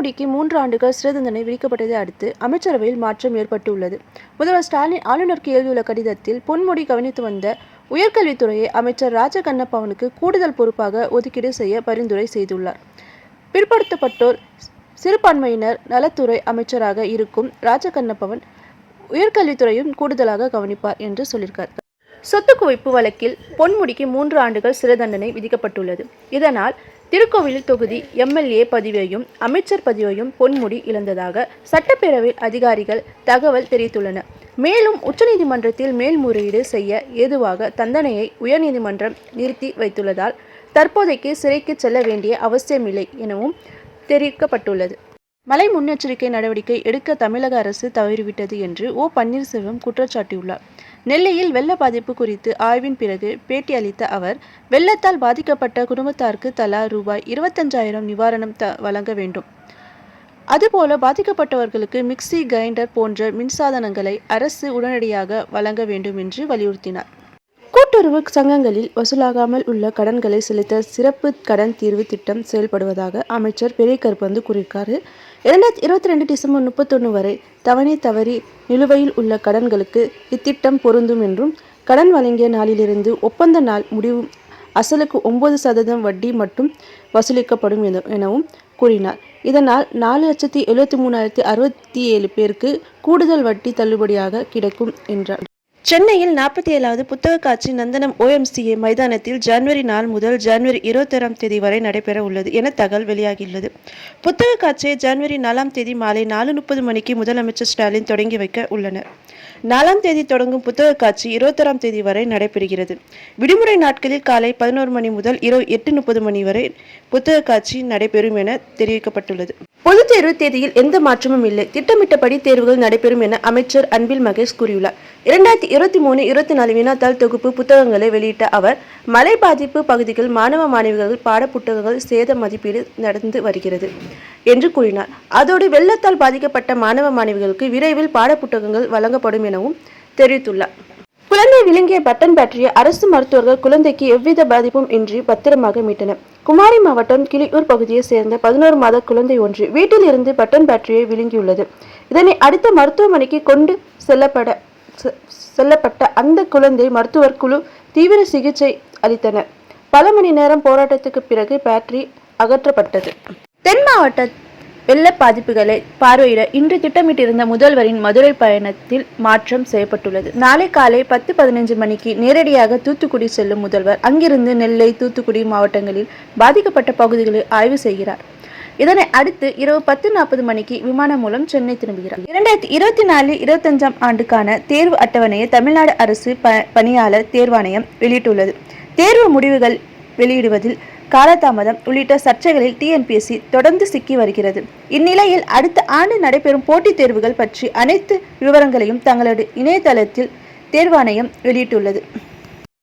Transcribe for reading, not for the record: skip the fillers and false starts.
பொன்முடிக்கு 3 ஆண்டுகள் சிறை தண்டனை விதிக்கப்பட்டதை அடுத்து அமைச்சரவையில் மாற்றம் ஏற்பட்டுள்ளது. முதல்வர் ஸ்டாலின் ஆளுநருக்கு எழுதியுள்ள கடிதத்தில் பொன்முடி கவனித்து வந்த உயர்கல்வித்துறையை அமைச்சர் ராஜகண்ணப்பவனுக்கு கூடுதல் பொறுப்பாக ஒதுக்கீடு செய்ய பரிந்துரை செய்துள்ளார். பிற்படுத்தப்பட்டோர் சிறுபான்மையினர் நலத்துறை அமைச்சராக இருக்கும் ராஜகண்ணப்பவன் உயர்கல்வித்துறையும் கூடுதலாக கவனிப்பார் என்று சொல்லியிருக்கார். சொத்து குவிப்பு வழக்கில் பொன்முடிக்கு 3 ஆண்டுகள் சிறை தண்டனை விதிக்கப்பட்டுள்ளது. இதனால் திருக்கோவிலூர் தொகுதி எம்எல்ஏ பதவியையும் அமைச்சர் பதவியையும் பொன்முடி இழந்ததாக சட்டப்பேரவை அதிகாரிகள் தகவல் தெரிவித்துள்ளனர். மேலும் உச்சநீதிமன்றத்தில் மேல்முறையீடு செய்ய ஏதுவாக தண்டனையை உயர்நீதிமன்றம் நிறுத்தி வைத்துள்ளதால் தற்போதைக்கு சிறைக்கு செல்ல வேண்டிய அவசியமில்லை எனவும் தெரிவிக்கப்பட்டுள்ளது. மழை முன்னெச்சரிக்கை நடவடிக்கை எடுக்க தமிழக அரசு தவறிவிட்டது என்று ஓ. பன்னீர்செல்வம் குற்றச்சாட்டியுள்ளார். நெல்லையில் வெள்ள பாதிப்பு குறித்து ஆய்வின் பிறகு பேட்டி அளித்த அவர், வெள்ளத்தால் பாதிக்கப்பட்ட குடும்பத்தாருக்கு தலா ரூபாய் 25,000 நிவாரணம் வழங்க வேண்டும். அதுபோல பாதிக்கப்பட்டவர்களுக்கு மிக்சி, கிரைண்டர் போன்ற மின்சாதனங்களை அரசு உடனடியாக வழங்க வேண்டும் என்று வலியுறுத்தினார். கூட்டுறவு சங்கங்களில் வசூலாகாமல் உள்ள கடன்களை செலுத்த சிறப்பு கடன் தீர்வு திட்டம் செயல்படுவதாக அமைச்சர் பெரியகருப்பந்து கூறியிருக்காரு. 2022 டிசம்பர் 31 வரை தவணை தவறி நிலுவையில் உள்ள கடன்களுக்கு இத்திட்டம் பொருந்தும் என்றும், கடன் வழங்கிய நாளிலிருந்து ஒப்பந்த நாள் முடிவும் அசலுக்கு 9% வட்டி மட்டும் வசூலிக்கப்படும் எனவும் கூறினார். இதனால் 4,73,067 பேருக்கு கூடுதல் வட்டி தள்ளுபடியாக கிடைக்கும் என்றார். சென்னையில் 47வது புத்தக காட்சி நந்தனம் OMCA மைதானத்தில் ஜனவரி 4 முதல் ஜனவரி 21 வரை நடைபெற உள்ளது என தகவல் வெளியாகியுள்ளது. புத்தக காட்சியை ஜனவரி 4 மாலை 4:30 மணிக்கு முதலமைச்சர் ஸ்டாலின் தொடங்கி வைக்க உள்ளனர். 4 தொடங்கும் புத்தக காட்சி 21 வரை நடைபெறுகிறது. விடுமுறை நாட்களில் காலை 11 மணி முதல் இரவு 8:30 மணி வரை புத்தக காட்சி நடைபெறும் என தெரிவிக்கப்பட்டுள்ளது. பொதுத் தேர்வு தேதியில் எந்த மாற்றமும் இல்லை. திட்டமிட்டபடி தேர்வுகள் நடைபெறும் என அமைச்சர் அன்பில் மகேஷ் கூறியுள்ளார். 2023-24 வினாத்தாள் தொகுப்பு புத்தகங்களை வெளியிட்ட அவர், மழை பாதிப்பு பகுதிகள் மாணவ மாணவிகள் பாட புத்தகங்கள் சேத மதிப்பீடு நடந்து வருகிறது என்று கூறினார். அதோடு வெள்ளத்தால் பாதிக்கப்பட்ட மாணவ மாணவிகளுக்கு விரைவில் பாட புத்தகங்கள் வழங்கப்படும் எனவும் தெரிவித்துள்ளார். குழந்தை விழுங்கிய பட்டன் பேட்டரியை அரசு மருத்துவர்கள் குழந்தைக்கு எவ்வித பாதிப்பும் இன்றி பத்திரமாக மீட்டனர். குமரி மாவட்டம் கிளியூர் பகுதியை சேர்ந்த 11 மாத குழந்தை ஒன்று வீட்டில் இருந்து பட்டன் பேட்டரியை விழுங்கியுள்ளது. இதனை அடுத்த மருத்துவமனைக்கு கொண்டு செல்லப்பட்ட அந்த குழந்தை மருத்துவர் குழு தீவிர சிகிச்சை அளித்தனர். பல மணி நேரம் போராட்டத்துக்கு பிறகு பேட்டரி அகற்றப்பட்டது. தென் மாவட்ட வெள்ள பாதிப்புகளை பார்வையிட இன்று திட்டமிட்டிருந்த முதல்வரின் மதுரை பயணத்தில் மாற்றம் செய்யப்பட்டுள்ளது. நாளை காலை 10:15 மணிக்கு நேரடியாக தூத்துக்குடி செல்லும் முதல்வர் அங்கிருந்து நெல்லை, தூத்துக்குடி மாவட்டங்களில் பாதிக்கப்பட்ட பகுதிகளை ஆய்வு செய்கிறார். இதனை அடுத்து இரவு 10:40 மணிக்கு விமானம் மூலம் சென்னை திரும்புகிறார். 2024-25 ஆண்டுக்கான தேர்வு அட்டவணையை தமிழ்நாடு அரசு பணியாளர் தேர்வாணையம் வெளியிட்டுள்ளது. தேர்வு முடிவுகள் வெளியிடுவதில் காலதாமதம் உள்ளிட்ட சர்ச்சைகளில் TNPSC தொடர்ந்து சிக்கி வருகிறது. இந்நிலையில் அடுத்த ஆண்டு நடைபெறும் போட்டித் தேர்வுகள் பற்றி அனைத்து விவரங்களையும் தங்களது இணையதளத்தில் தேர்வாணையம் வெளியிட்டுள்ளது.